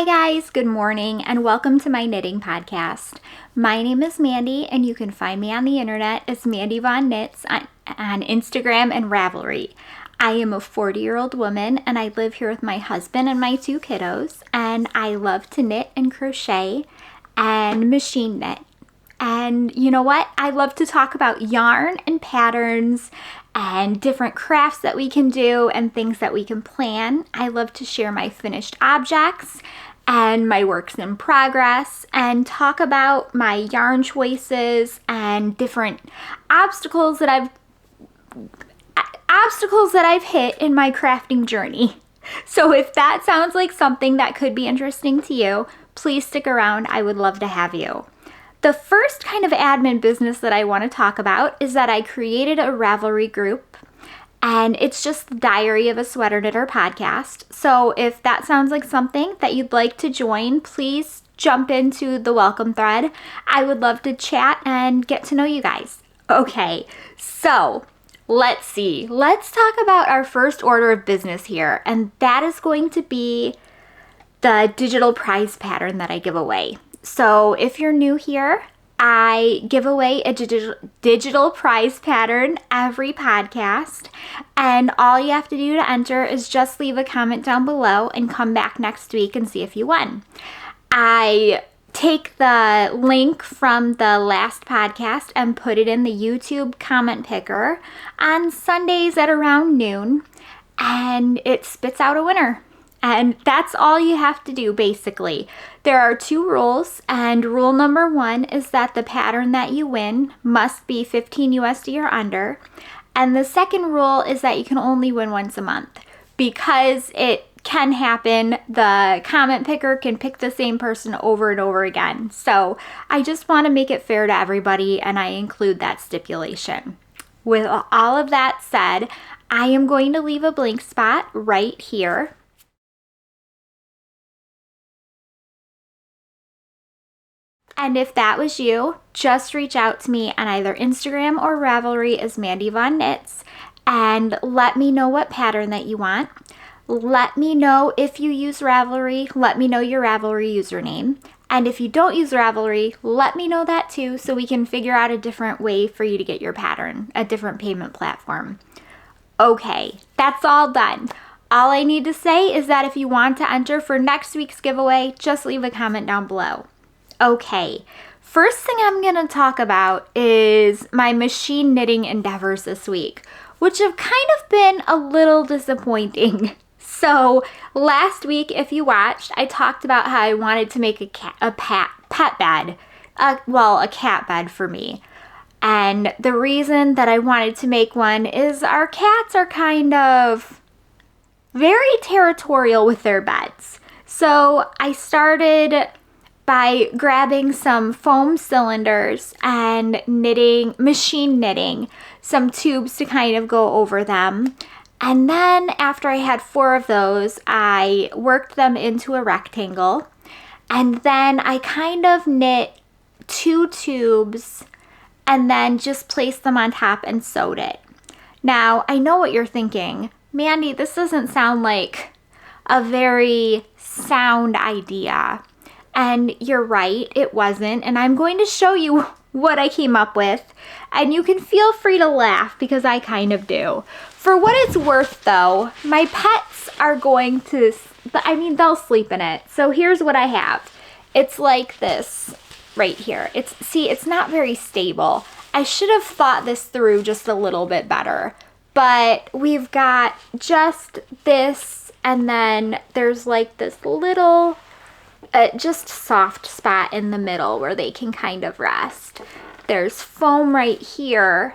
guys, good morning, and welcome to my knitting podcast. My name is Mandy, and you can find me on the internet as Mandy Von Knits on Instagram and Ravelry. I am a 40-year-old woman, and I live here with my husband and my 2 kiddos, and I love to knit and crochet and machine knit. And you know what? I love to talk about yarn and patterns and different crafts that we can do and things that we can plan. I love to share my finished objects and my works in progress and talk about my yarn choices and different obstacles that I've hit in my crafting journey. So if that sounds like something that could be interesting to you, please stick around. I would love to have you. The first kind of admin business that I want to talk about is that I created a Ravelry group, and it's just the Diary of a Sweater Knitter podcast. So if that sounds like something that you'd like to join, please jump into the welcome thread. I would love to chat and get to know you guys. Okay, so let's see. Let's talk about our first order of business here, and that is going to be the digital prize pattern that I give away. So if you're new here, I give away a digital prize pattern every podcast, and all you have to do to enter is just leave a comment down below and come back next week and see if you won. I take the link from the last podcast and put it in the YouTube comment picker on Sundays at around noon, and it spits out a winner. And that's all you have to do, basically. There are 2 rules, and rule number 1 is that the pattern that you win must be 15 USD or under. And the second rule is that you can only win once a month. Because it can happen, the comment picker can pick the same person over and over again. So I just want to make it fair to everybody, and I include that stipulation. With all of that said, I am going to leave a blank spot right here. And if that was you, just reach out to me on either Instagram or Ravelry as Mandy Von Knits and let me know what pattern that you want. Let me know if you use Ravelry. Let me know your Ravelry username. And if you don't use Ravelry, let me know that too so we can figure out a different way for you to get your pattern, a different payment platform. Okay, that's all done. All I need to say is that if you want to enter for next week's giveaway, just leave a comment down below. Okay, first thing I'm going to talk about is my machine knitting endeavors this week, which have kind of been a little disappointing. So last week, if you watched, I talked about how I wanted to make a cat bed for me. And the reason that I wanted to make one is our cats are kind of very territorial with their beds. So I started by grabbing some foam cylinders and machine knitting some tubes to kind of go over them. And then after I had 4 of those, I worked them into a rectangle. And then I kind of knit 2 tubes and then just placed them on top and sewed it. Now, I know what you're thinking. Mandy, this doesn't sound like a very sound idea. And you're right, it wasn't. And I'm going to show you what I came up with. And you can feel free to laugh because I kind of do. For what it's worth though, my pets are going to, they'll sleep in it. So here's what I have. It's like this right here. It's not very stable. I should have thought this through just a little bit better. But we've got just this, and then there's like this little just soft spot in the middle where they can kind of rest. There's foam right here.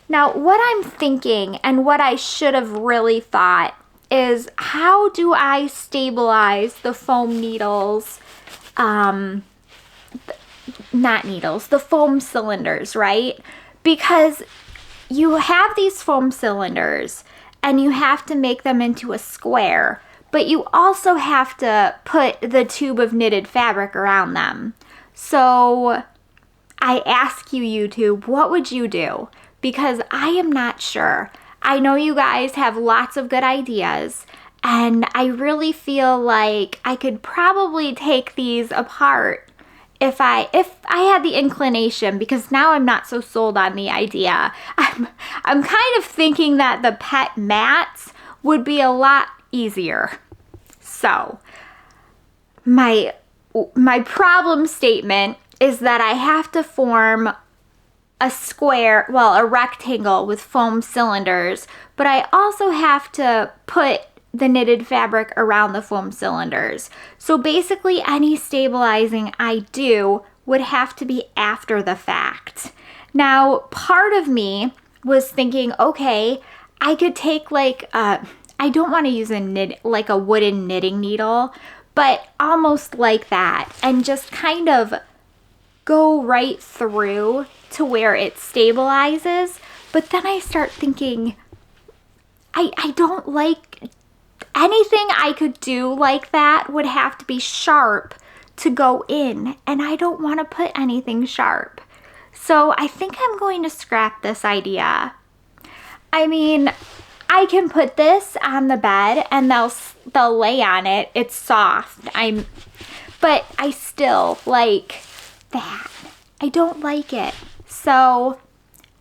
Now, what I'm thinking and what I should have really thought is, how do I stabilize the foam needles, the foam cylinders, right? Because you have these foam cylinders and you have to make them into a square, but you also have to put the tube of knitted fabric around them. So I ask you, YouTube, what would you do? Because I am not sure. I know you guys have lots of good ideas, And I really feel like I could probably take these apart if I had the inclination, because now I'm not so sold on the idea. I'm kind of thinking that the pet mats would be a lot easier. So my problem statement is that I have to form a rectangle with foam cylinders, but I also have to put the knitted fabric around the foam cylinders. So basically any stabilizing I do would have to be after the fact. Now, part of me was thinking, okay, I could take I don't want to use a wooden knitting needle, but almost like that, and just kind of go right through to where it stabilizes. But then I start thinking, I don't like anything I could do like that would have to be sharp to go in, and I don't want to put anything sharp. So I think I'm going to scrap this idea. I mean, I can put this on the bed and they'll lay on it. It's soft. But I still like that. I don't like it. So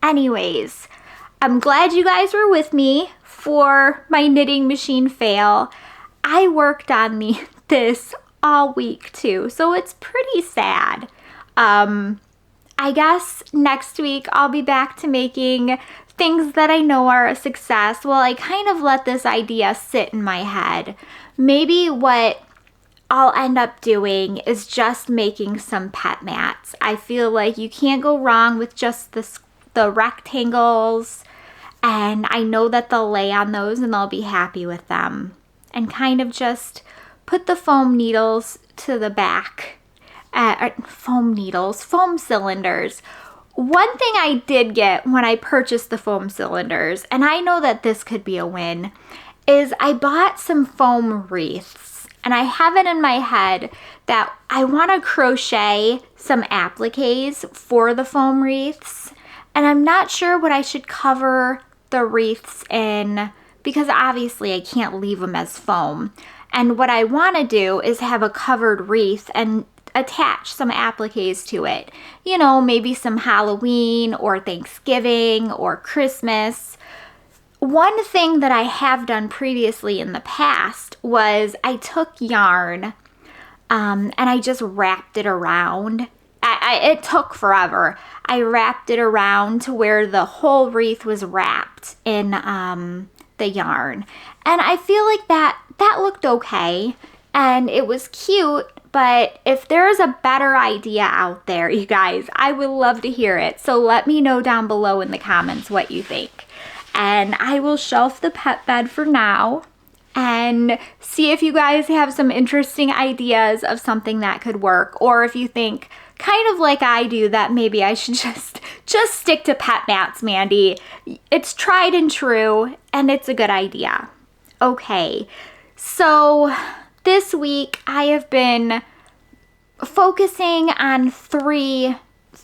anyways, I'm glad you guys were with me for my knitting machine fail. I worked on this all week too, so it's pretty sad. I guess next week I'll be back to making things that I know are a success. Well, I kind of let this idea sit in my head. Maybe what I'll end up doing is just making some pet mats. I feel like you can't go wrong with just the rectangles, and I know that they'll lay on those and they'll be happy with them. And kind of just put the foam needles to the back. Foam cylinders. One thing I did get when I purchased the foam cylinders, and I know that this could be a win, is I bought some foam wreaths. And I have it in my head that I want to crochet some appliques for the foam wreaths. And I'm not sure what I should cover the wreaths in, because obviously I can't leave them as foam. And what I want to do is have a covered wreath and attach some appliques to it. You know, maybe some Halloween or Thanksgiving or Christmas. One thing that I have done previously in the past was I took yarn and I just wrapped it around. It took forever. I wrapped it around to where the whole wreath was wrapped in the yarn. And I feel like that looked okay and it was cute. But if there's a better idea out there, you guys, I would love to hear it. So let me know down below in the comments what you think. And I will shelf the pet bed for now and see if you guys have some interesting ideas of something that could work. Or if you think, kind of like I do, that maybe I should just stick to pet mats, Mandy. It's tried and true, and it's a good idea. Okay, so this week I have been focusing on three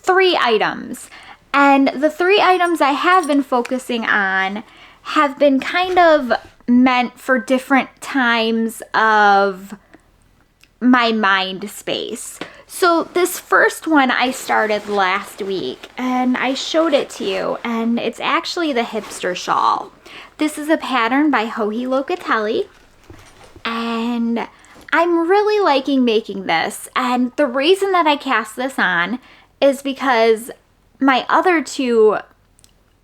items. And the 3 items I have been focusing on have been kind of meant for different times of my mind space. So this first one I started last week and I showed it to you, and it's actually the Hipster shawl. This is a pattern by Locatelli, and I'm really liking making this. And the reason that I cast this on is because my other two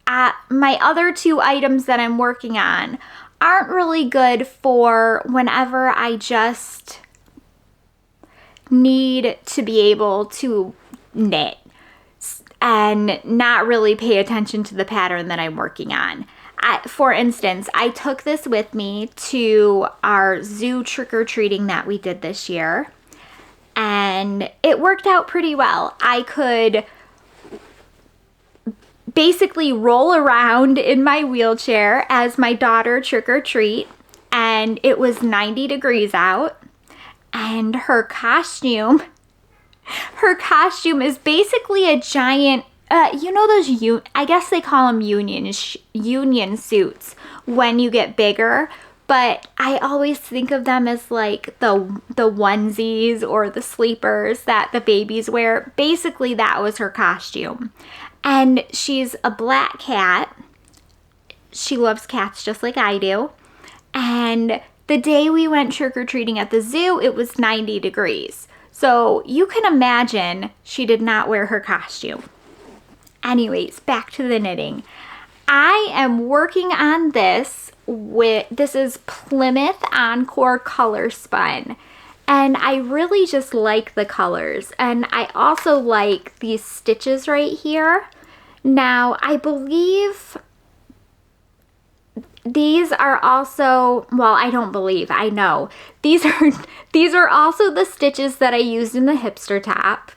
items that I'm working on aren't really good for whenever I just need to be able to knit and not really pay attention to the pattern that I'm working on. For instance, I took this with me to our zoo trick-or-treating that we did this year, and it worked out pretty well. I could basically roll around in my wheelchair as my daughter trick-or-treat, and it was 90 degrees out, and her costume is basically a giant, you know those, I guess they call them union suits when you get bigger, but I always think of them as like the onesies or the sleepers that the babies wear. Basically, that was her costume. And she's a black cat. She loves cats just like I do. And the day we went trick-or-treating at the zoo, it was 90 degrees. So you can imagine she did not wear her costume. Anyways, back to the knitting. I am working on this is Plymouth Encore Color Spun. And I really just like the colors. And I also like these stitches right here. Now, I believe these are also, well, I don't believe, I know. These are also the stitches that I used in the hipster top.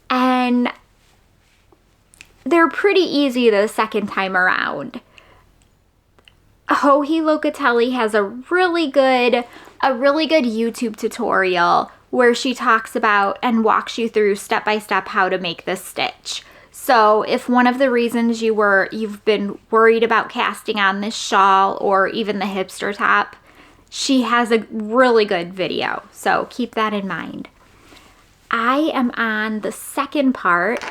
And they're pretty easy the second time around. Locatelli has a really good YouTube tutorial where she talks about and walks you through step by step how to make this stitch. So if one of the reasons you've been worried about casting on this shawl or even the hipster top, she has a really good video. So keep that in mind. I am on the second part.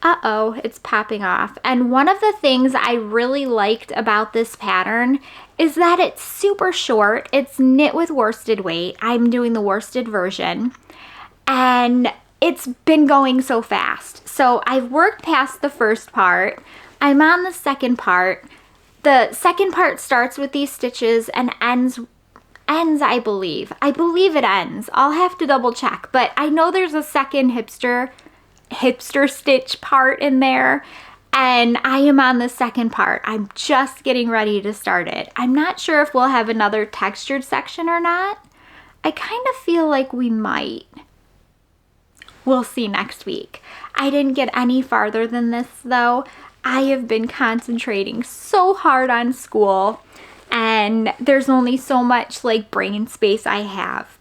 Uh-oh, it's popping off. And one of the things I really liked about this pattern is that it's super short. It's knit with worsted weight. I'm doing the worsted version. And it's been going so fast. So I've worked past the first part. I'm on the second part. The second part starts with these stitches and ends, I believe. I believe it ends. I'll have to double check. But I know there's a second hipster stitch part in there, and I am on the second part. I'm just getting ready to start it. I'm not sure if we'll have another textured section or not. I kind of feel like we might. We'll see next week. I didn't get any farther than this though. I have been concentrating so hard on school, and there's only so much like brain space I have.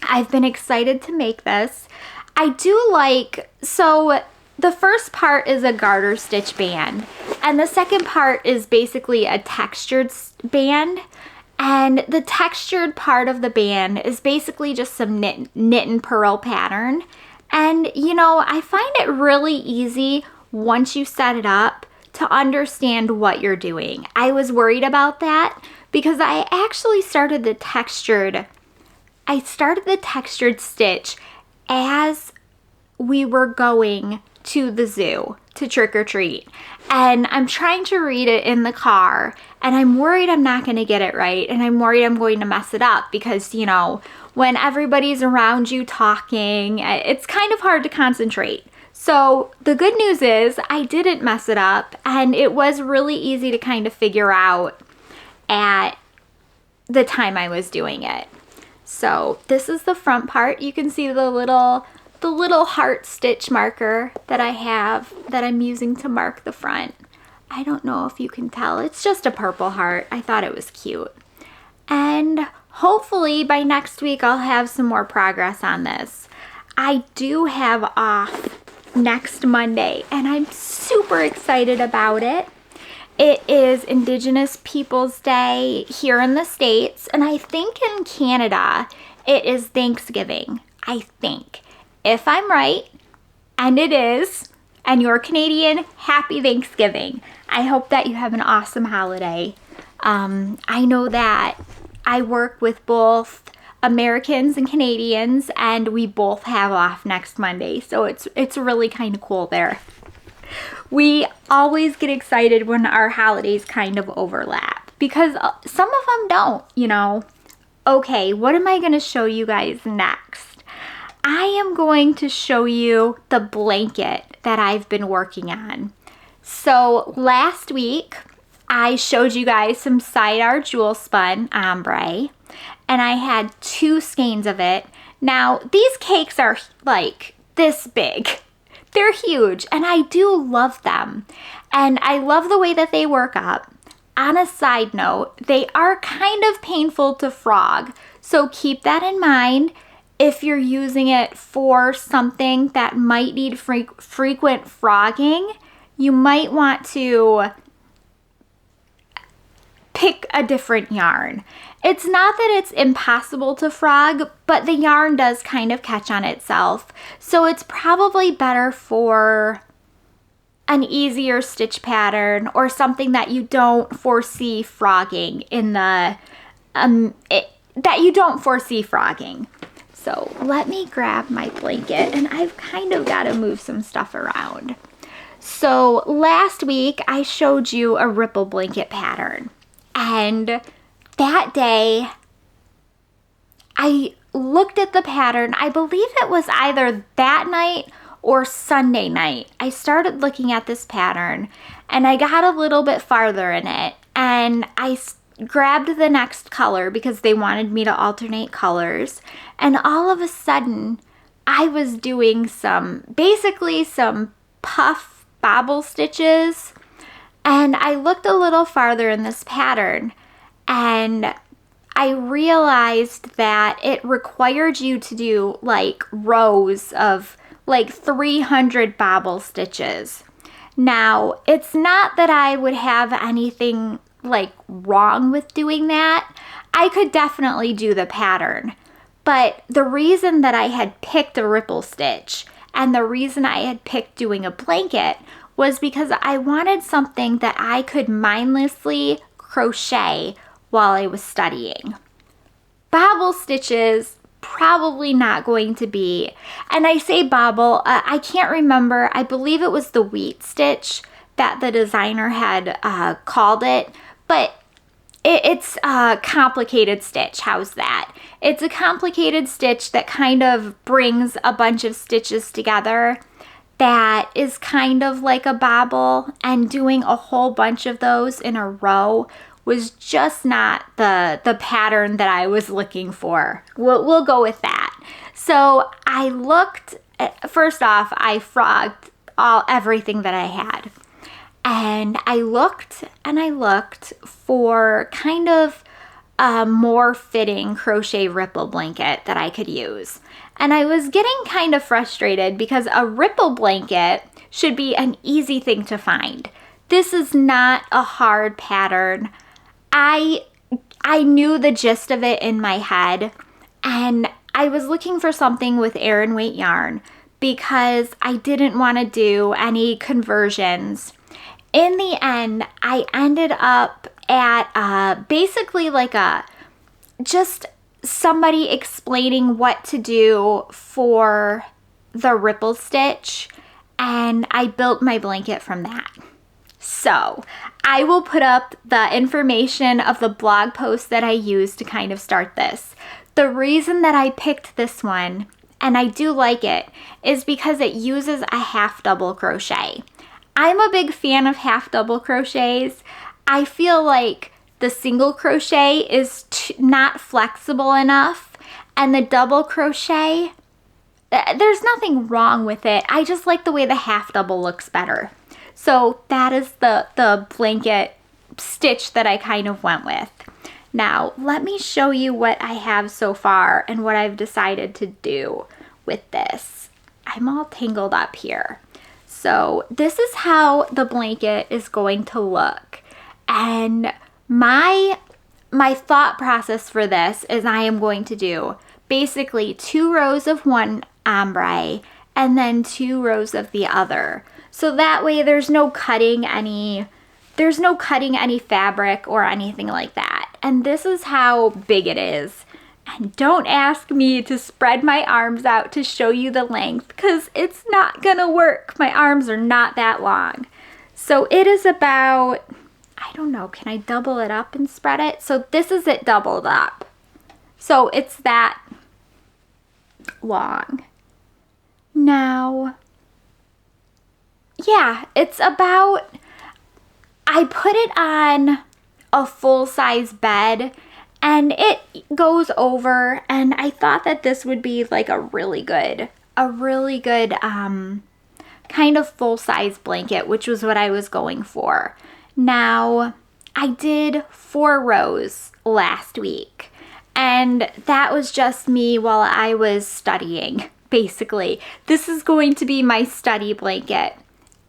I've been excited to make this. I do like, so the first part is a garter stitch band, and the second part is basically a textured band, and the textured part of the band is basically just some knit and purl pattern. And you know, I find it really easy once you set it up to understand what you're doing. I was worried about that because I actually started the textured stitch as we were going to the zoo to trick or treat. And I'm trying to read it in the car, and I'm worried I'm not going to get it right, and I'm worried I'm going to mess it up because, you know, when everybody's around you talking, it's kind of hard to concentrate. So the good news is I didn't mess it up, and it was really easy to kind of figure out at the time I was doing it. So this is the front part. You can see the little heart stitch marker that I have that I'm using to mark the front. I don't know if you can tell. It's just a purple heart. I thought it was cute. And hopefully by next week I'll have some more progress on this. I do have off next Monday, and I'm super excited about it. It is Indigenous Peoples Day here in the States, and I think in Canada it is Thanksgiving. I think. If I'm right, and it is, and you're Canadian, happy Thanksgiving. I hope that you have an awesome holiday. I know that I work with both Americans and Canadians, and we both have off next Monday, so it's really kind of cool there. We always get excited when our holidays kind of overlap because some of them don't, you know. Okay, what am I going to show you guys next? I am going to show you the blanket that I've been working on. So last week, I showed you guys some side-art jewel spun ombre, and I had 2 skeins of it. Now, these cakes are like this big. They're huge, and I do love them. And I love the way that they work up. On a side note, they are kind of painful to frog, so keep that in mind. If you're using it for something that might need frequent frogging, you might want to pick a different yarn. It's not that it's impossible to frog, but the yarn does kind of catch on itself. So it's probably better for an easier stitch pattern or something that you don't foresee frogging in the, that you don't foresee frogging. So let me grab my blanket, and I've kind of got to move some stuff around. So last week I showed you a ripple blanket pattern, and that day I looked at the pattern. I believe it was either that night or Sunday night. I started looking at this pattern and I got a little bit farther in it, and I grabbed the next color because they wanted me to alternate colors, and all of a sudden I was doing basically some puff bobble stitches, and I looked a little farther in this pattern and I realized that it required you to do like rows of like 300 bobble stitches. Now, it's not that I would have anything like wrong with doing that. I could definitely do the pattern, but the reason that I had picked a ripple stitch and the reason I had picked doing a blanket was because I wanted something that I could mindlessly crochet while I was studying. Bobble stitches, probably not going to be, and I say bobble, I can't remember, I believe it was the wheat stitch that the designer had called it, but it's a complicated stitch. How's that? It's a complicated stitch that kind of brings a bunch of stitches together that is kind of like a bobble, and doing a whole bunch of those in a row was just not the pattern that I was looking for. We'll go with that. So I looked, first off, I frogged everything that I had. And I looked and I looked for kind of a more fitting crochet ripple blanket that I could use. And I was getting kind of frustrated because a ripple blanket should be an easy thing to find. This is not a hard pattern. I knew the gist of it in my head, and I was looking for something with Aran weight yarn because I didn't want to do any conversions. In the end, I ended up at basically like just somebody explaining what to do for the ripple stitch, and I built my blanket from that. So I will put up the information of the blog post that I used to kind of start this. The reason that I picked this one, and I do like it, is because it uses a half double crochet. I'm a big fan of half double crochets. I feel like the single crochet is not flexible enough, and the double crochet, there's nothing wrong with it. I just like the way the half double looks better. So that is the blanket stitch that I kind of went with. Now, let me show you what I have so far and what I've decided to do with this. I'm all tangled up here. So this is how the blanket is going to look. And my thought process for this is I am going to do basically 2 rows of one ombre and then 2 rows of the other. So that way there's no cutting any fabric or anything like that. And this is how big it is. And don't ask me to spread my arms out to show you the length, because it's not gonna work. My arms are not that long. So it is about, I don't know, can I double it up and spread it? So this is it doubled up. So it's that long. Now, yeah, it's about, I put it on a full-size bed and it goes over, and I thought that this would be like a really good kind of full-size blanket, which was what I was going for. Now, I did 4 rows last week, and that was just me while I was studying, basically. This is going to be my study blanket.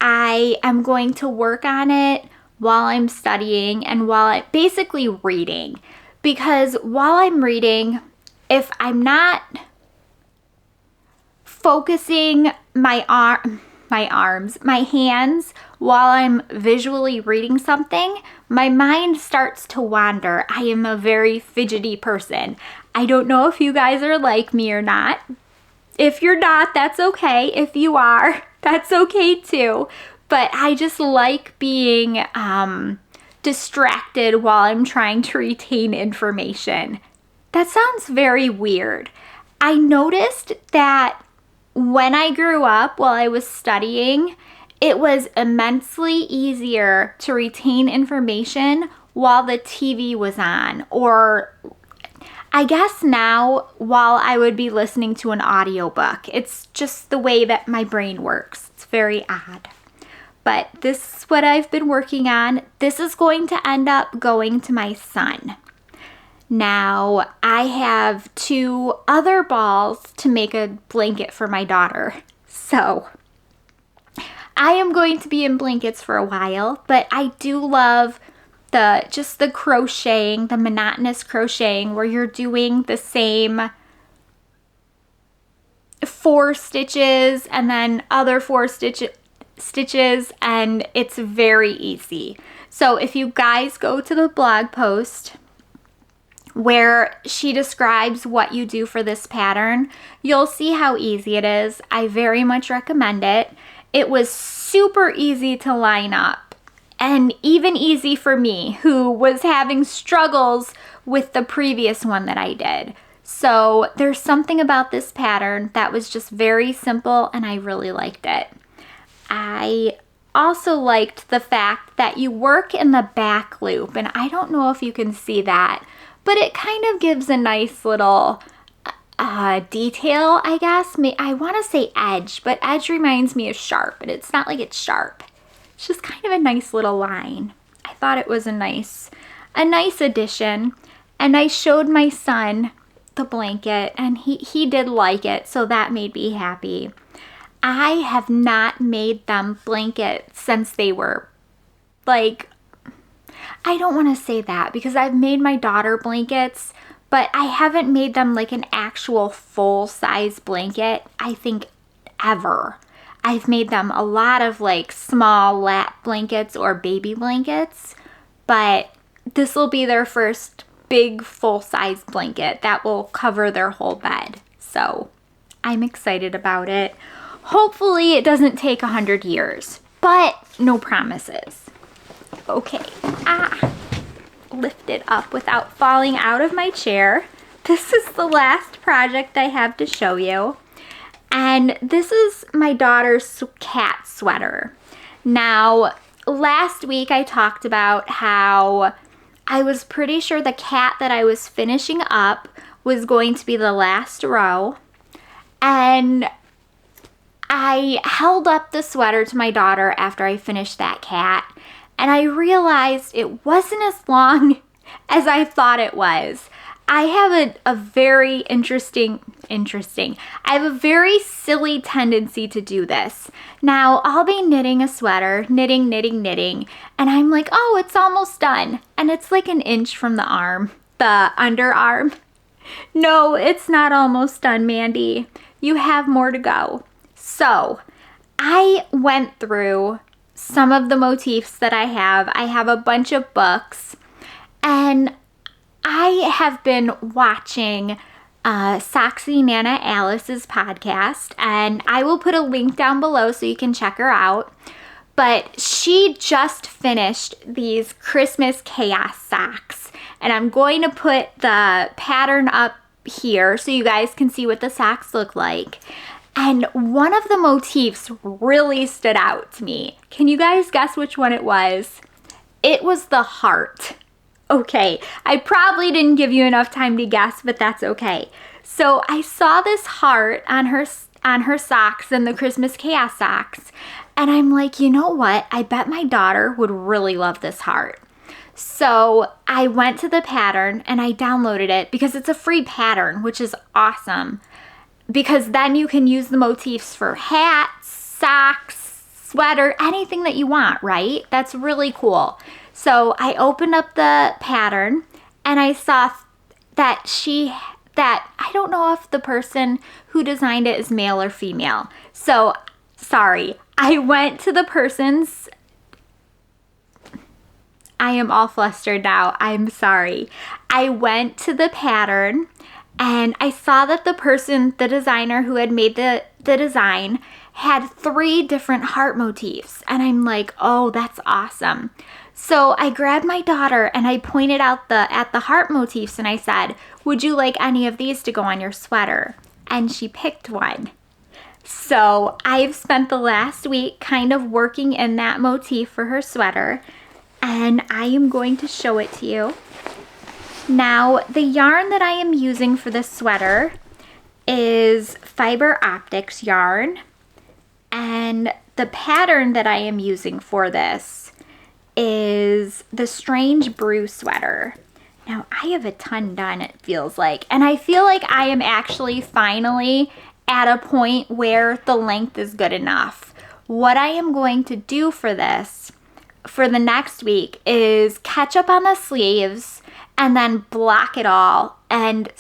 I am going to work on it while I'm studying and while I'm basically reading. Because while I'm reading, if I'm not focusing my hands while I'm visually reading something, my mind starts to wander. I am a very fidgety person. I don't know if you guys are like me or not. If you're not, that's okay. If you are, that's okay too. But I just like being distracted while I'm trying to retain information. That sounds very weird. I noticed that when I grew up while I was studying, it was immensely easier to retain information while the TV was on, or I guess now while I would be listening to an audiobook. It's just the way that my brain works. It's very odd. But this is what I've been working on. This is going to end up going to my son. Now, I have 2 other balls to make a blanket for my daughter. So, I am going to be in blankets for a while, but I do love the crocheting, the monotonous crocheting where you're doing the same 4 stitches and then other 4 stitches, and it's very easy. So if you guys go to the blog post where she describes what you do for this pattern, you'll see how easy it is. I very much recommend it. It was super easy to line up, and even easy for me, who was having struggles with the previous one that I did. So there's something about this pattern that was just very simple, and I really liked it. I also liked the fact that you work in the back loop, and I don't know if you can see that, but it kind of gives a nice little detail, I guess. I want to say edge, but edge reminds me of sharp, and it's not like it's sharp. It's just kind of a nice little line. I thought it was a nice addition, and I showed my son the blanket, and he did like it, so that made me happy. I have not made them blankets since they were, like, I don't want to say that because I've made my daughter blankets, but I haven't made them like an actual full-size blanket, I think, ever. I've made them a lot of like small lap blankets or baby blankets, but this will be their first big full-size blanket that will cover their whole bed. So I'm excited about it. Hopefully it doesn't take 100 years, but no promises. Okay, lift it up without falling out of my chair. This is the last project I have to show you. And this is my daughter's cat sweater. Now, last week I talked about how I was pretty sure the cat that I was finishing up was going to be the last row. And I held up the sweater to my daughter after I finished that cat, and I realized it wasn't as long as I thought it was. I have a very I have a very silly tendency to do this. Now, I'll be knitting a sweater, knitting, and I'm like, oh, it's almost done. And it's like an inch from the arm, the underarm. No, it's not almost done, Mandy. You have more to go. So, I went through some of the motifs that I have. I have a bunch of books, and I have been watching Soxy Nana Alice's podcast, and I will put a link down below so you can check her out. But she just finished these Christmas chaos socks, and I'm going to put the pattern up here so you guys can see what the socks look like. And one of the motifs really stood out to me. Can you guys guess which one it was? It was the heart. Okay, I probably didn't give you enough time to guess, but that's okay. So I saw this heart on her socks and the Christmas chaos socks, and I'm like, you know what? I bet my daughter would really love this heart. So I went to the pattern and I downloaded it because it's a free pattern, which is awesome. Because then you can use the motifs for hats, socks, sweater, anything that you want, right? That's really cool. So I opened up the pattern and I saw that I don't know if the person who designed it is male or female. So sorry, I went to the person's, I am all flustered now. I'm sorry. I went to the pattern and I saw that the designer who had made the design had 3 different heart motifs. And I'm like, oh, that's awesome. So I grabbed my daughter and I pointed out at the heart motifs and I said, would you like any of these to go on your sweater? And she picked one. So I've spent the last week kind of working in that motif for her sweater, and I am going to show it to you. Now, the yarn that I am using for this sweater is Fiber Optics yarn, and the pattern that I am using for this is the Strange Brew sweater. Now, I have a ton done, it feels like, and I feel like I am actually finally at a point where the length is good enough. What I am going to do for this, for the next week, is catch up on the sleeves and then block it all and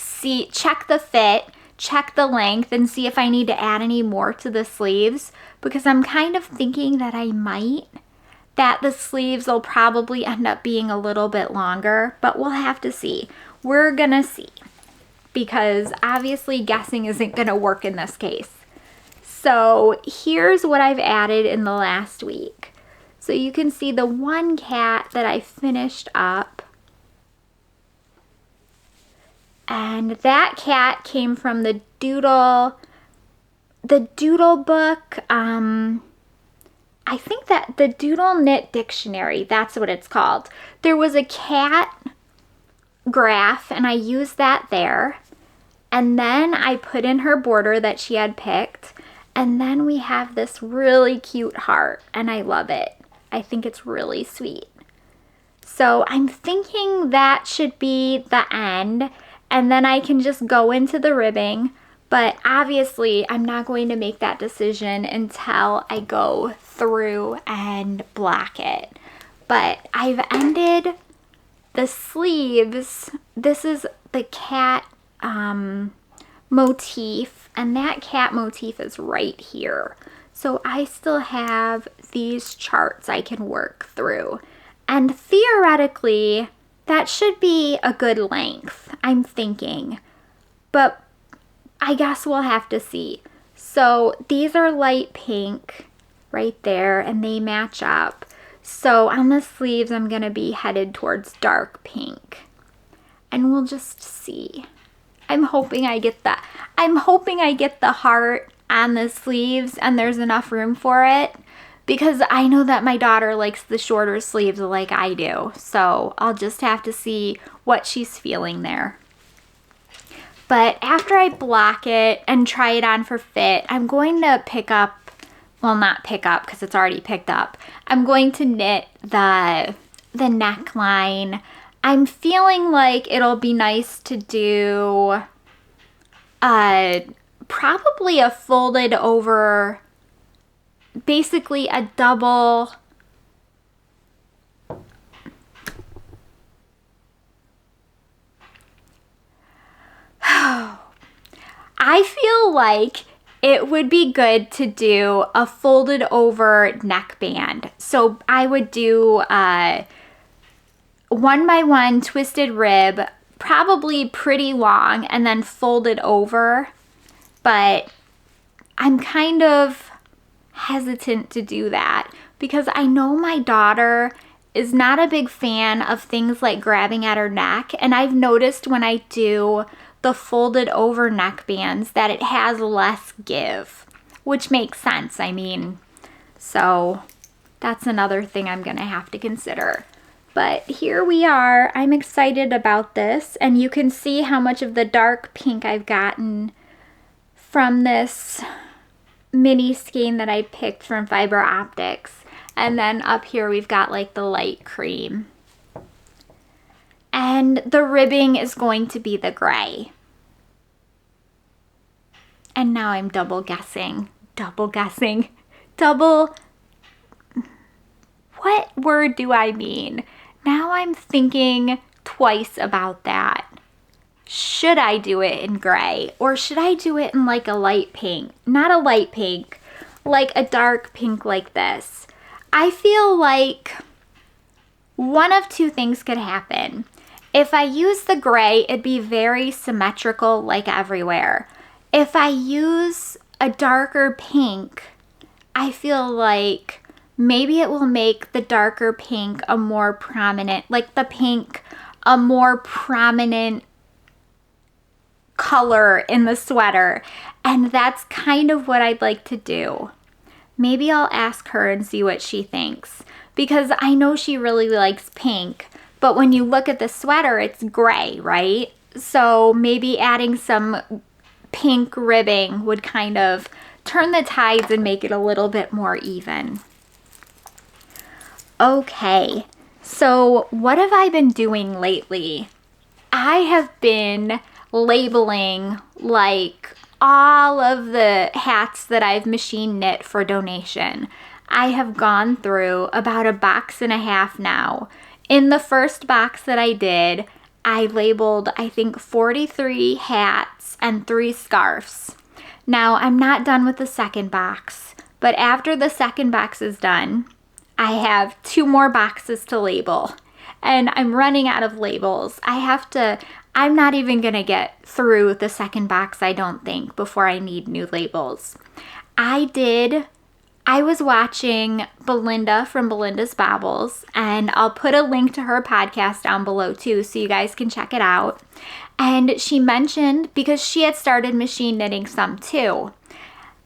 check the fit, check the length, and see if I need to add any more to the sleeves, because I'm kind of thinking that that the sleeves will probably end up being a little bit longer, but we'll have to see. We're gonna see, because obviously guessing isn't gonna work in this case. So here's what I've added in the last week. So you can see the one cat that I finished up. And that cat came from the Doodle book. I think that the Doodle Knit Dictionary, that's what it's called. There was a cat graph and I used that there. And then I put in her border that she had picked. And then we have this really cute heart and I love it. I think it's really sweet. So I'm thinking that should be the end, and then I can just go into the ribbing. But obviously I'm not going to make that decision until I go through and block it. But I've ended the sleeves. This is the cat motif, and that cat motif is right here. So I still have these charts I can work through. And theoretically, that should be a good length, I'm thinking. But I guess we'll have to see. So these are light pink right there, and they match up. So on the sleeves, I'm going to be headed towards dark pink. And we'll just see. I'm hoping I get the heart on the sleeves and there's enough room for it, because I know that my daughter likes the shorter sleeves like I do. So I'll just have to see what she's feeling there. But after I block it and try it on for fit, I'm going to pick up, well, not pick up because it's already picked up. I'm going to knit the neckline. I'm feeling like it'll be nice to do probably a folded over, basically a double. I feel like it would be good to do a folded over neckband. So I would do 1x1 twisted rib, probably pretty long, and then fold it over. But I'm kind of hesitant to do that because I know my daughter is not a big fan of things like grabbing at her neck, and I've noticed when I do the folded over neckbands that it has less give, which makes sense. I mean, so that's another thing I'm gonna have to consider. But here we are. I'm excited about this, and you can see how much of the dark pink I've gotten from this mini skein that I picked from Fiber Optics. And then up here we've got like the light cream. And the ribbing is going to be the gray. And now I'm double guessing. what word do I mean? Now I'm thinking twice about that. Should I do it in gray, or should I do it in like a light pink? Not a light pink, like a dark pink like this. I feel like one of two things could happen. If I use the gray, it'd be very symmetrical like everywhere. If I use a darker pink, I feel like maybe it will make the darker pink a more prominent, like the pink, a more prominent color in the sweater. And that's kind of what I'd like to do. Maybe I'll ask her and see what she thinks, because I know she really likes pink, but when you look at the sweater, it's gray, right? So maybe adding some pink ribbing would kind of turn the tides and make it a little bit more even. Okay, so what have I been doing lately? I have been labeling like all of the hats that I've machine knit for donation. I have gone through about 1.5 boxes now. In the first box that I did, I labeled, I think, 43 hats and 3 scarves. Now, I'm not done with the second box, but after the second box is done, I have 2 more boxes to label, and I'm running out of labels. I'm not even gonna get through the second box, I don't think, before I need new labels. I was watching Belinda from Belinda's Bobbles, and I'll put a link to her podcast down below too, so you guys can check it out. And she mentioned, because she had started machine knitting some too,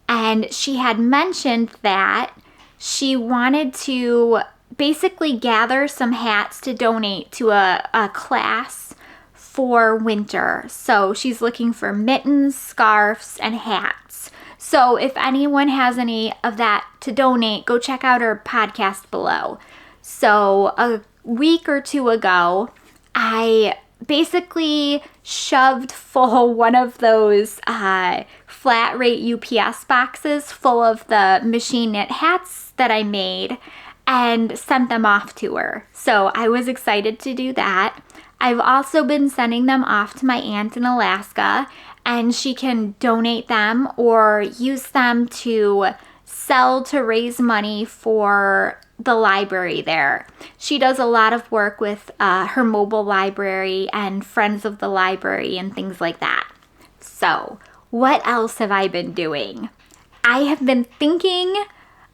and she had mentioned that she wanted to basically gather some hats to donate to a class for winter. So she's looking for mittens, scarves, and hats. So if anyone has any of that to donate, go check out her podcast below. So a week or 2 ago, I basically shoved full one of those flat rate UPS boxes full of the machine knit hats that I made and sent them off to her. So I was excited to do that. I've also been sending them off to my aunt in Alaska, and she can donate them or use them to sell to raise money for the library there. She does a lot of work with her mobile library and friends of the library and things like that. So, what else have I been doing? I have been thinking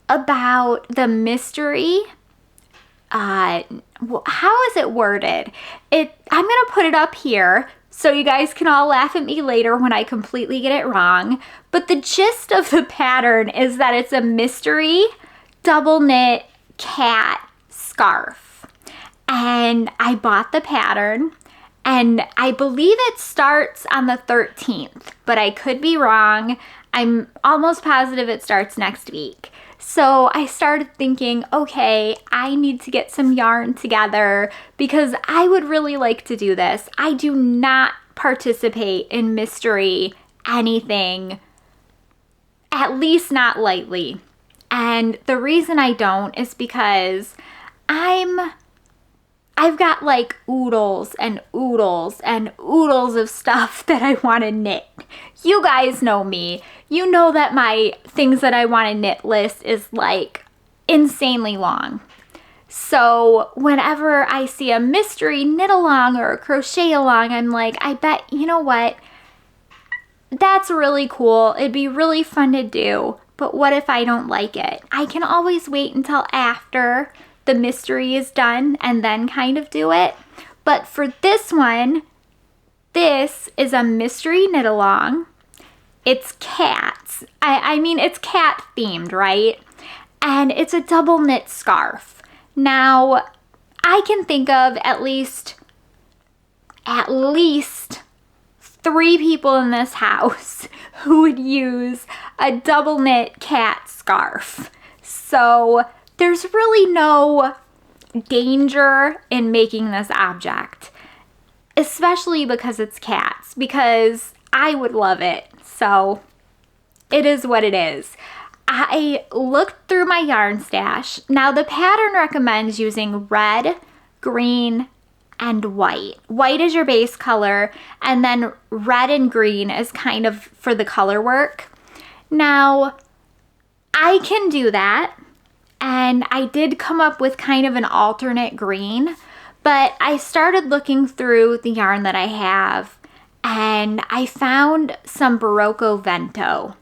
about the mystery. How is it worded? I'm going to put it up here so you guys can all laugh at me later when I completely get it wrong. But the gist of the pattern is that it's a mystery double knit cat scarf. And I bought the pattern, and I believe it starts on the 13th, but I could be wrong. I'm almost positive it starts next week. So I started thinking, okay, I need to get some yarn together because I would really like to do this. I do not participate in mystery anything, at least not lightly. And the reason I don't is because I've got like oodles and oodles and oodles of stuff that I want to knit. You guys know me. You know that my things that I want to knit list is like insanely long. So whenever I see a mystery knit along or a crochet along, I'm like, I bet, you know what? That's really cool. It'd be really fun to do. But what if I don't like it? I can always wait until after the mystery is done and then kind of do it. But for this one, this is a mystery knit along. It's cats. I mean, it's cat themed, right? And it's a double knit scarf. Now, I can think of at least 3 people in this house who would use a double knit cat scarf. So there's really no danger in making this object, especially because it's cats, because I would love it. So it is what it is. I looked through my yarn stash. Now the pattern recommends using red, green, and white. White is your base color, and then red and green is kind of for the color work. Now, I can do that, and I did come up with kind of an alternate green, but I started looking through the yarn that I have, and I found some Berocco Vento.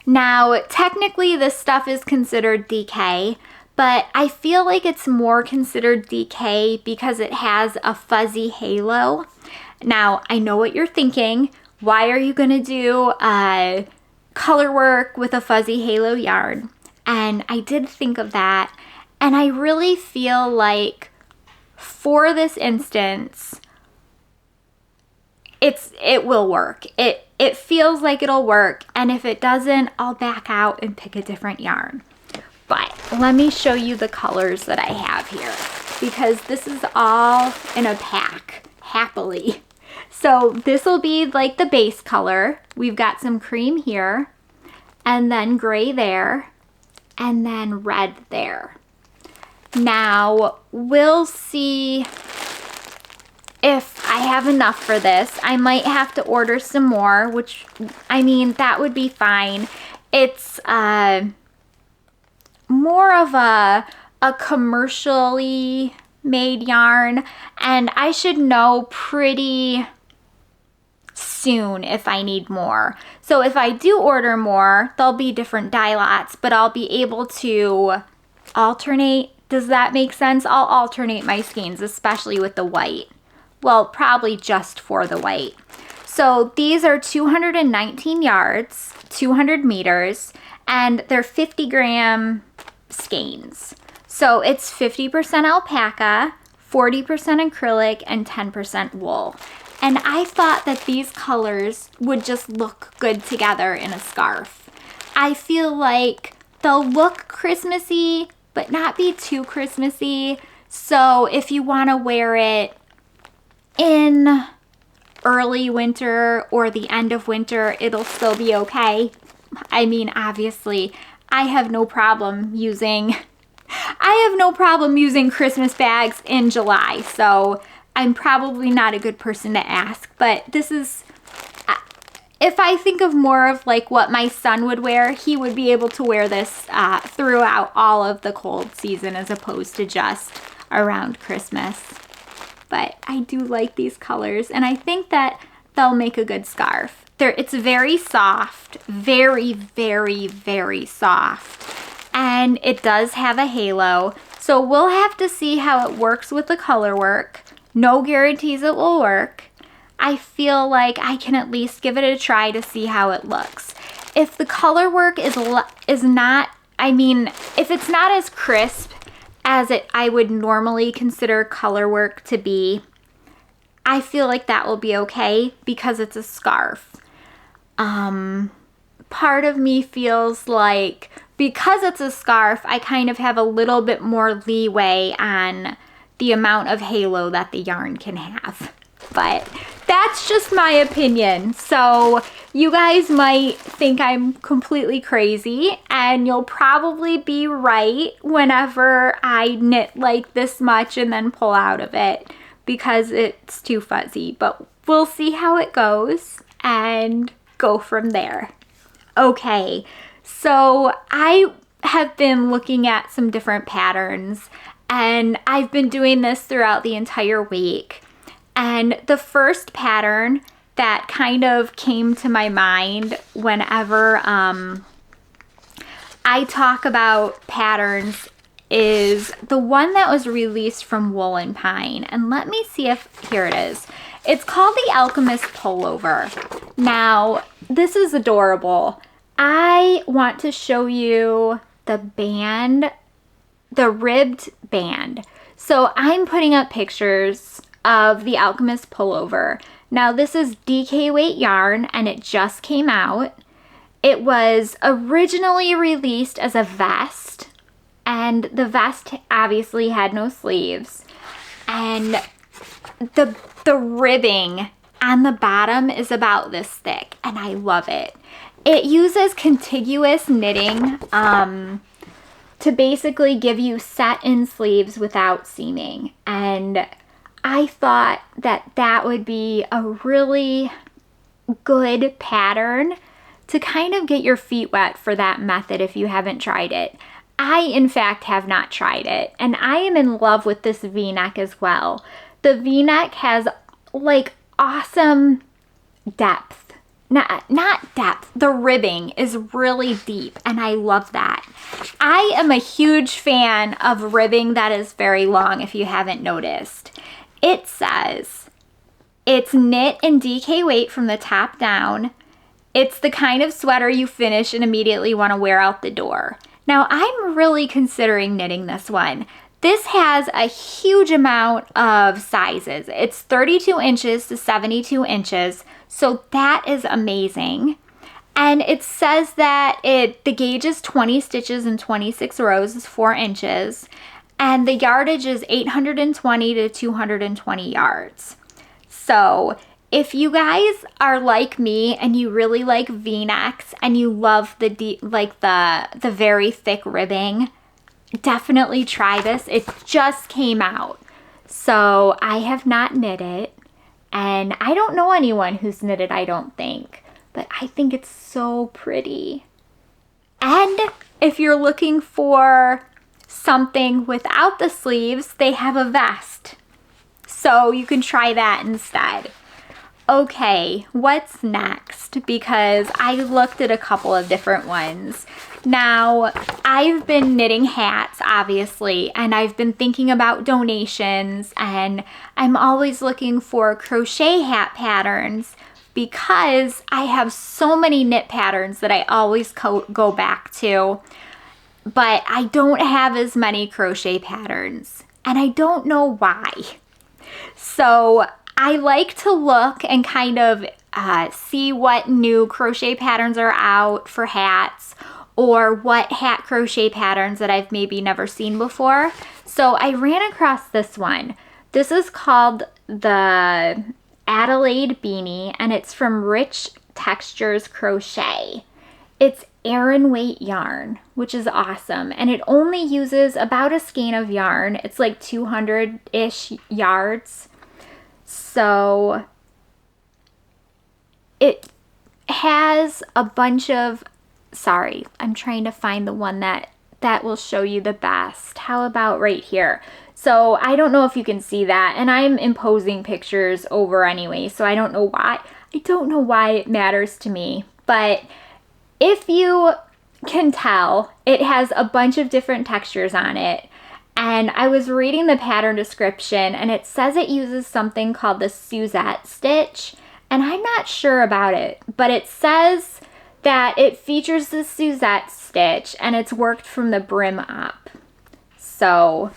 Now, technically this stuff is considered DK, but I feel like it's more considered DK because it has a fuzzy halo. Now, I know what you're thinking. Why are you going to do color work with a fuzzy halo yarn? And I did think of that, and I really feel like for this instance, it will work. It feels like it'll work, and if it doesn't, I'll back out and pick a different yarn. But let me show you the colors that I have here, because this is all in a pack, happily. So this will be like the base color. We've got some cream here, and then gray there, and then red there. Now, we'll see if I have enough for this. I might have to order some more, which, I mean, that would be fine. It's more of a commercially made yarn, and I should know pretty soon if I need more. So if I do order more, there'll be different dye lots, but I'll be able to alternate. Does that make sense? I'll alternate my skeins, especially with the white. Well, probably just for the white. So these are 219 yards, 200 meters, and they're 50 gram skeins. So it's 50% alpaca, 40% acrylic, and 10% wool. And I thought that these colors would just look good together in a scarf. I feel like they'll look Christmassy, but not be too Christmassy. So if you want to wear it in early winter or the end of winter, it'll still be okay. I mean, obviously, I have no problem using Christmas bags in July, so I'm probably not a good person to ask, but this is, if I think of more of like what my son would wear, he would be able to wear this throughout all of the cold season as opposed to just around Christmas. But I do like these colors, and I think that they'll make a good scarf. It's very soft, very, very, very soft, and it does have a halo. So we'll have to see how it works with the color work. No guarantees it will work. I feel like I can at least give it a try to see how it looks. If the color work is not, I mean, if it's not as crisp as I would normally consider color work to be, I feel like that will be okay because it's a scarf. Part of me feels like because it's a scarf, I kind of have a little bit more leeway on the amount of halo that the yarn can have. But that's just my opinion. So you guys might think I'm completely crazy, and you'll probably be right whenever I knit like this much and then pull out of it because it's too fuzzy. But we'll see how it goes and go from there. Okay, so I have been looking at some different patterns, and I've been doing this throughout the entire week. And the first pattern that kind of came to my mind whenever I talk about patterns is the one that was released from Wool and Pine. And let me see if, here it is. It's called the Alchemist Pullover. Now, this is adorable. I want to show you the band, the ribbed band. So I'm putting up pictures of the Alchemist Pullover. Now this is DK weight yarn, and it just came out. It was originally released as a vest, and the vest obviously had no sleeves. And the ribbing on the bottom is about this thick, and I love it. It uses contiguous knitting to basically give you set-in sleeves without seaming. And I thought that that would be a really good pattern to kind of get your feet wet for that method if you haven't tried it. I, in fact, have not tried it, and I am in love with this V-neck as well. The V-neck has like awesome depth. Not depth. The ribbing is really deep, and I love that. I am a huge fan of ribbing that is very long, if you haven't noticed. It says it's knit and DK weight from the top down. It's the kind of sweater you finish and immediately want to wear out the door. Now, I'm really considering knitting this one. This has a huge amount of sizes. It's 32 inches to 72 inches, so that is amazing. And it says that the gauge is 20 stitches and 26 rows is 4 inches, and the yardage is 820 to 220 yards. So if you guys are like me and you really like V-necks and you love the very thick ribbing, definitely try this. It just came out. So I have not knit it, and I don't know anyone who's knitted, I don't think, but I think it's so pretty. And if you're looking for something without the sleeves, they have a vest. So you can try that instead. Okay, what's next? Because I looked at a couple of different ones. Now, I've been knitting hats, obviously, and I've been thinking about donations, and I'm always looking for crochet hat patterns because I have so many knit patterns that I always go back to, but I don't have as many crochet patterns, and I don't know why. So I like to look and kind of see what new crochet patterns are out for hats, or what hat crochet patterns that I've maybe never seen before. So I ran across this one. This is called the Adelaide Beanie, and it's from Rich Textures Crochet. It's Aran weight yarn, which is awesome, and it only uses about a skein of yarn. It's like 200-ish yards. So it has a bunch of, sorry, I'm trying to find the one that will show you the best. How about right here? So I don't know if you can see that, and I'm imposing pictures over anyway, so I don't know why. I don't know why it matters to me, but if you can tell, it has a bunch of different textures on it. And I was reading the pattern description, and it says it uses something called the Suzette stitch, and I'm not sure about it, but it says that it features the Suzette stitch, and it's worked from the brim up. So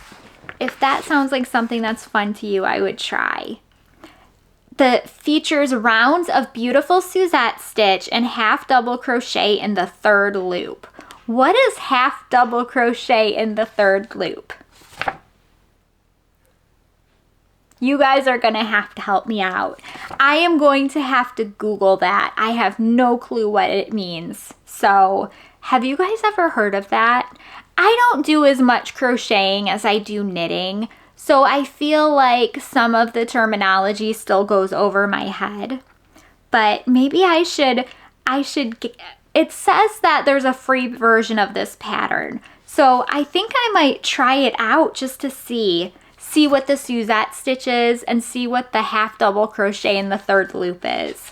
if that sounds like something that's fun to you, I would try. The features rounds of beautiful Suzette stitch and half double crochet in the third loop. What is half double crochet in the third loop? You guys are going to have to help me out. I am going to have to Google that. I have no clue what it means. So, have you guys ever heard of that? I don't do as much crocheting as I do knitting, so I feel like some of the terminology still goes over my head. But maybe I should it says that there's a free version of this pattern. So I think I might try it out just to see what the Suzette stitch is and see what the half double crochet in the third loop is.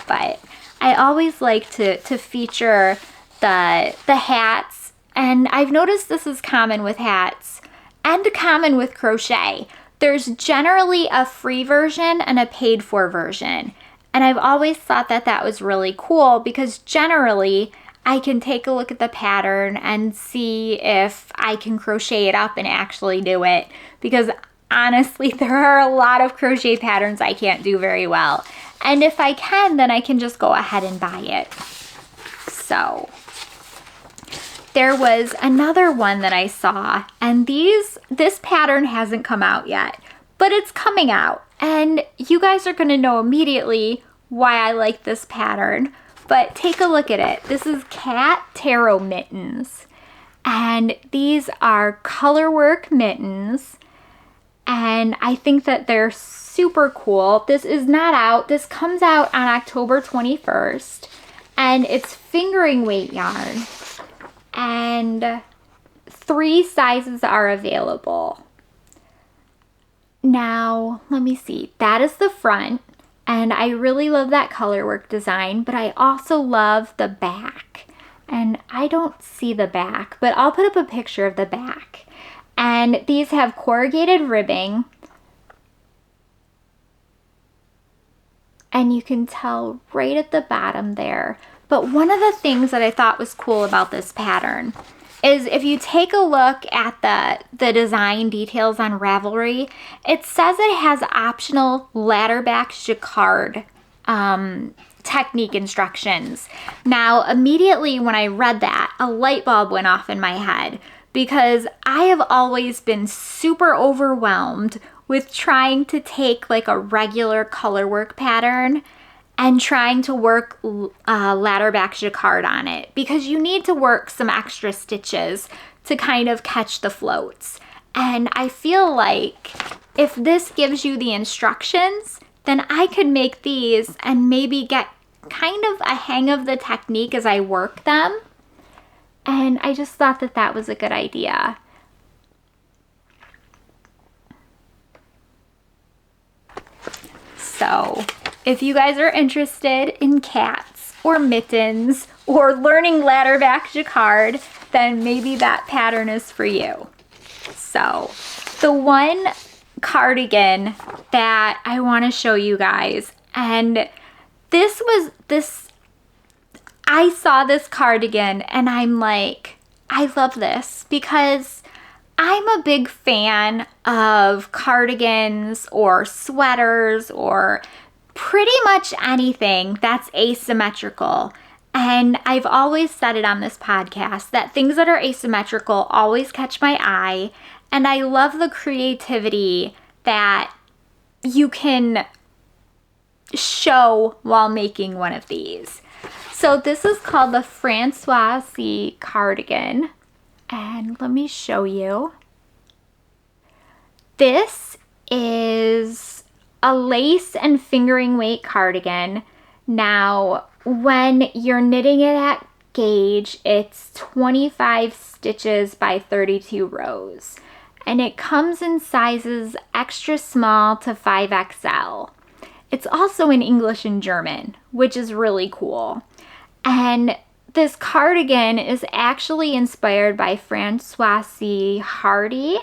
But I always like to feature the hats, and I've noticed this is common with hats and common with crochet. There's generally a free version and a paid for version. And I've always thought that that was really cool because generally I can take a look at the pattern and see if I can crochet it up and actually do it, because honestly, there are a lot of crochet patterns I can't do very well. And if I can, then I can just go ahead and buy it. So there was another one that I saw, and this pattern hasn't come out yet, but it's coming out. And you guys are gonna know immediately why I like this pattern, but take a look at it. This is Cat Tarot Mittens, and these are colorwork mittens, and I think that they're super cool. This is not out. This comes out on October 21st, and it's fingering weight yarn, and 3 sizes are available. Now, let me see. That is the front, and I really love that colorwork design, but I also love the back. And I don't see the back, but I'll put up a picture of the back. And these have corrugated ribbing, and you can tell right at the bottom there. But one of the things that I thought was cool about this pattern is if you take a look at the design details on Ravelry, it says it has optional ladder back jacquard technique instructions. Now, immediately when I read that, a light bulb went off in my head, because I have always been super overwhelmed with trying to take like a regular colorwork pattern and trying to work ladder back jacquard on it, because you need to work some extra stitches to kind of catch the floats. And I feel like if this gives you the instructions, then I could make these and maybe get kind of a hang of the technique as I work them. And I just thought that that was a good idea. So if you guys are interested in cats or mittens or learning ladder back jacquard, then maybe that pattern is for you. So the one cardigan that I want to show you guys, and I saw this cardigan and I'm like, I love this, because I'm a big fan of cardigans or sweaters or pretty much anything that's asymmetrical. And I've always said it on this podcast that things that are asymmetrical always catch my eye. And I love the creativity that you can show while making one of these. So this is called the Francoise cardigan. And let me show you. This is a lace and fingering weight cardigan. Now, when you're knitting it at gauge, it's 25 stitches by 32 rows. And it comes in sizes extra small to 5XL. It's also in English and German, which is really cool. And this cardigan is actually inspired by Francoise Hardy,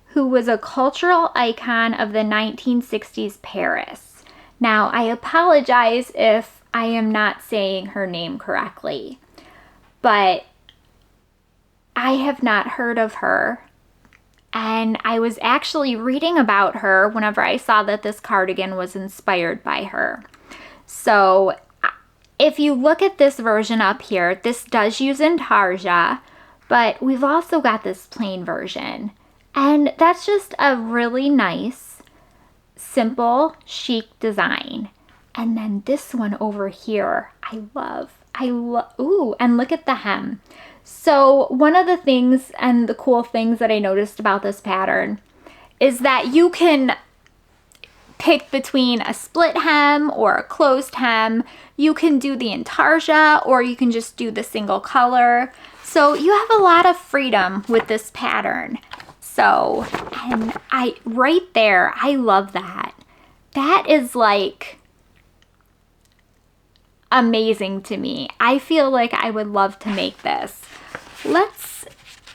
who was a cultural icon of the 1960s Paris. Now, I apologize if I am not saying her name correctly, but I have not heard of her. And I was actually reading about her whenever I saw that this cardigan was inspired by her. So if you look at this version up here, this does use intarsia, but we've also got this plain version. And that's just a really nice, simple, chic design. And then this one over here, I love, ooh, and look at the hem. So one of the things and the cool things that I noticed about this pattern is that you can pick between a split hem or a closed hem. You can do the intarsia, or you can just do the single color. So you have a lot of freedom with this pattern. So, and right there, I love that. That is like amazing to me. I feel like I would love to make this. Let's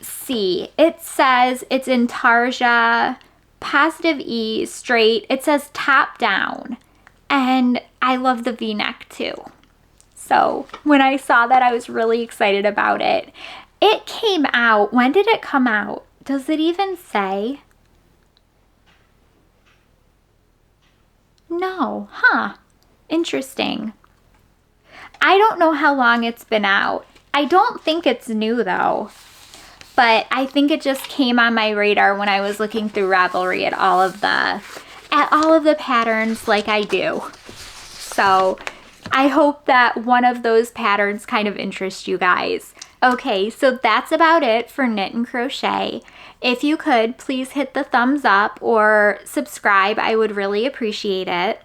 see. It says it's intarsia, positive E, straight. It says top down. And I love the V-neck too. So when I saw that, I was really excited about it. It came out, when did it come out? Does it even say? No, huh? Interesting. I don't know how long it's been out. I don't think it's new though, but I think it just came on my radar when I was looking through Ravelry at all of the at all of the patterns like I do. So I hope that one of those patterns kind of interests you guys. Okay, so that's about it for Knit and Crochet. If you could, please hit the thumbs up or subscribe. I would really appreciate it.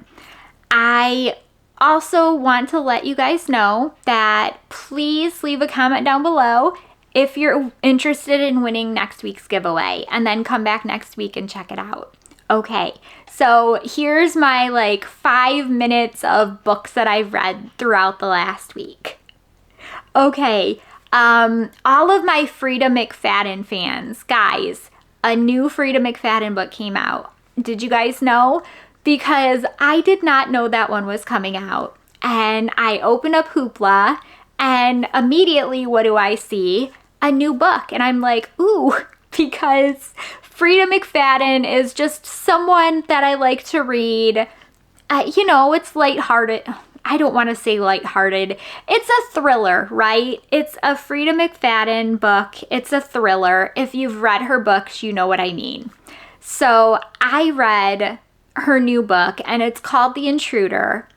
I also want to let you guys know that please leave a comment down below if you're interested in winning next week's giveaway, and then come back next week and check it out. Okay, so here's my 5 minutes of books that I've read throughout the last week. Okay, all of my Frida McFadden fans, guys, a new Frida McFadden book came out. Did you guys know? Because I did not know that one was coming out. And I open up Hoopla, and immediately what do I see? A new book. And I'm like, ooh, because Frida McFadden is just someone that I like to read. It's lighthearted. I don't want to say lighthearted. It's a thriller, right? It's a Frida McFadden book. It's a thriller. If you've read her books, you know what I mean. So I read her new book, and it's called The Intruder.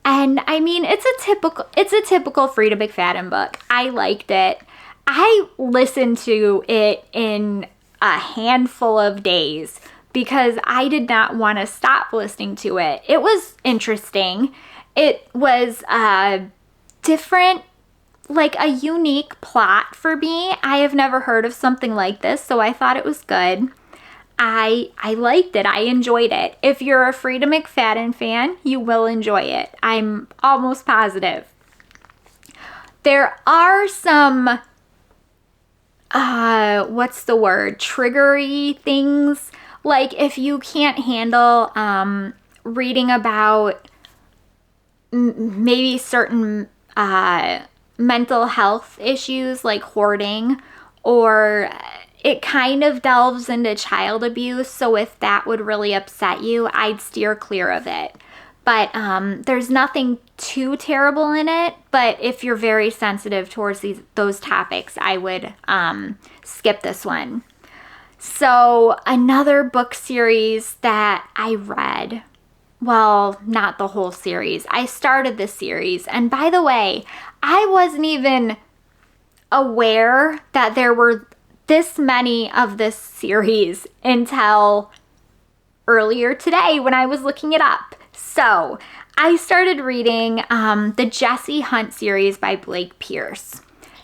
And I mean, it's a typical Frida McFadden book. I liked it. I listened to it in a handful of days because I did not want to stop listening to it. It was interesting. It was different, a unique plot for me. I have never heard of something like this, so I thought it was good. I liked it. I enjoyed it. If you're a Frida McFadden fan, you will enjoy it. I'm almost positive. There are some, triggery things. If you can't handle reading about maybe certain mental health issues like hoarding, or it kind of delves into child abuse, so if that would really upset you, I'd steer clear of it. But there's nothing too terrible in it, but if you're very sensitive towards those topics, I would skip this one. So another book series that I read, well, not the whole series. I started this series, and by the way, I wasn't even aware that there were this many of this series until earlier today when I was looking it up. So I started reading the Jessie Hunt series by Blake Pierce.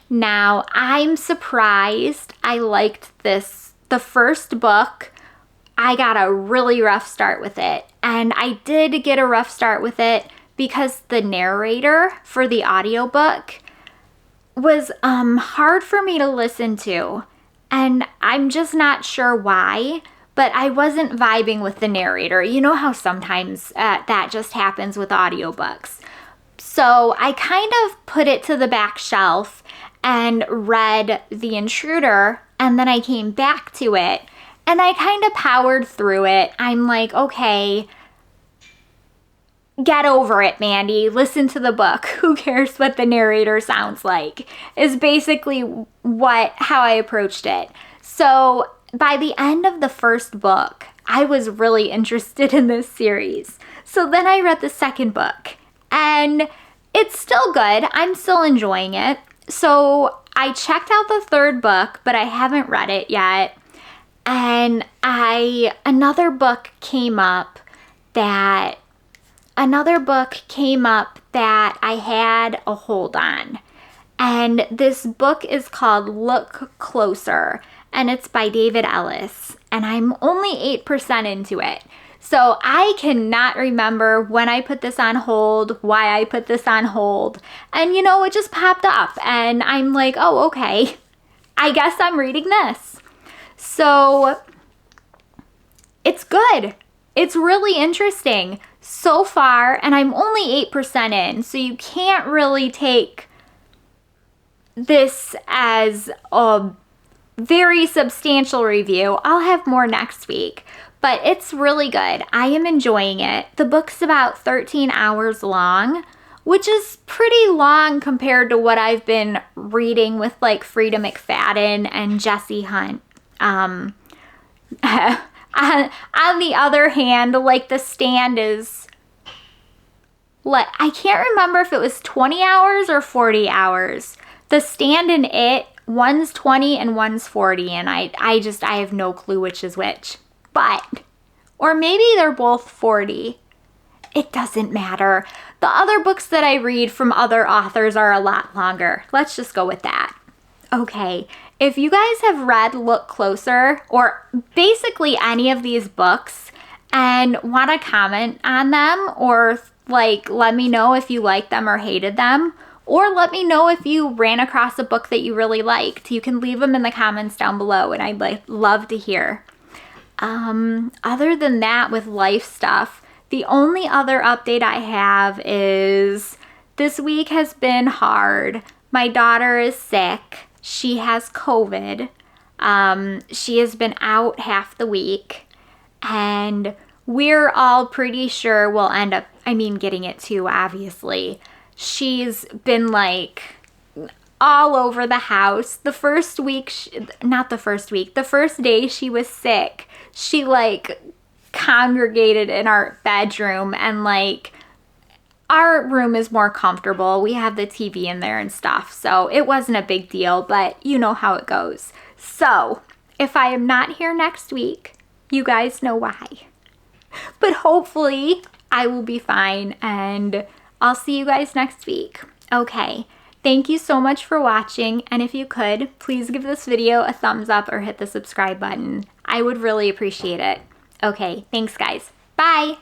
Now, I'm surprised I liked this. The first book, I got a really rough start with it. And I did get a rough start with it because the narrator for the audiobook was hard for me to listen to. And I'm just not sure why, but I wasn't vibing with the narrator. You know how sometimes that just happens with audiobooks. So I kind of put it to the back shelf and read The Intruder, and then I came back to it, and I kind of powered through it. I'm like, okay, get over it, Mandy. Listen to the book. Who cares what the narrator sounds like? Is basically how I approached it. So by the end of the first book, I was really interested in this series. So then I read the second book, and it's still good. I'm still enjoying it. So I checked out the third book, but I haven't read it yet. And another book came up that I had a hold on. And this book is called Look Closer, and it's by David Ellis. And I'm only 8% into it. So I cannot remember when I put this on hold, why I put this on hold. And it just popped up, and I'm like, oh, okay, I guess I'm reading this. So it's good. It's really interesting so far, and I'm only 8% in, so you can't really take this as a very substantial review. I'll have more next week, but it's really good. I am enjoying it. The book's about 13 hours long, which is pretty long compared to what I've been reading with Frida McFadden and Jessie Hunt. On the other hand, like the stand is, like, I can't remember if it was 20 hours or 40 hours. The stand and it, one's 20 and one's 40, and I have no clue which is which. But, or maybe they're both 40. It doesn't matter. The other books that I read from other authors are a lot longer. Let's just go with that. Okay, if you guys have read Look Closer, or basically any of these books, and want to comment on them, or like let me know if you liked them or hated them, or let me know if you ran across a book that you really liked, you can leave them in the comments down below, and I'd love to hear. Other than that, with life stuff, the only other update I have is this week has been hard. My daughter is sick. She has COVID. She has been out half the week, and we're all pretty sure we'll end up, getting it too, obviously. She's been like all over the house. The first day she was sick, she like congregated in our bedroom, and like our room is more comfortable. We have the TV in there and stuff, so it wasn't a big deal, but you know how it goes. So if I am not here next week, you guys know why. But hopefully I will be fine, and I'll see you guys next week. Okay, thank you so much for watching, and if you could, please give this video a thumbs up or hit the subscribe button. I would really appreciate it. Okay, thanks guys. Bye!